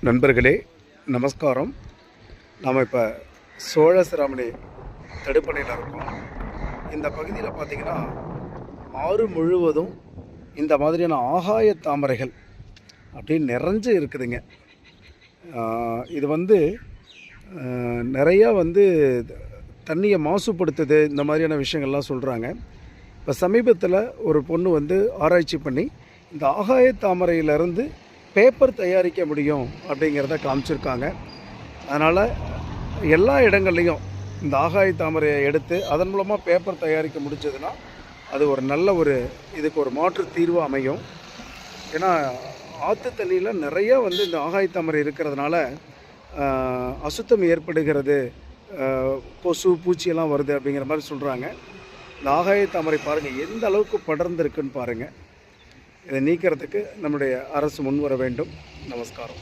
நண்பர்களே நமஸ்காரம். நாம் இப்போ சோழசிராமணி தடுப்பணையில் இருக்கோம். இந்த பகுதியில் பார்த்திங்கன்னா ஆறு முழுவதும் இந்த மாதிரியான ஆகாய தாமரைகள் அப்படின்னு நிறைஞ்சு இருக்குதுங்க. இது நிறையா தண்ணியை மாசுபடுத்துது, இந்த மாதிரியான விஷயங்கள்லாம் சொல்கிறாங்க. இப்போ சமீபத்தில் ஒரு பொண்ணு ஆராய்ச்சி பண்ணி இந்த ஆகாய தாமரையிலேருந்து பேப்பர் தயாரிக்க முடியும் அப்படிங்கிறத காமிச்சிருக்காங்க. அதனால் எல்லா இடங்கள்லையும் இந்த ஆகாய தாமரையை எடுத்து அதன் மூலமாக பேப்பர் தயாரிக்க முடிஞ்சதுன்னா அது ஒரு நல்ல இதுக்கு ஒரு மாற்று தீர்வு அமையும். ஏன்னா ஆற்று தண்ணியில் நிறையா இந்த ஆகாய தாமரை இருக்கிறதுனால அசுத்தம் ஏற்படுகிறது, கொசு பூச்சியெல்லாம் வருது அப்படிங்கிற மாதிரி சொல்கிறாங்க. இந்த ஆகாய தாமரை பாருங்கள் எந்த அளவுக்கு படர்ந்துருக்குன்னு பாருங்கள். இதை நீக்கிறதுக்கு நம்முடைய அரசு முன்வர வேண்டும். நமஸ்காரம்.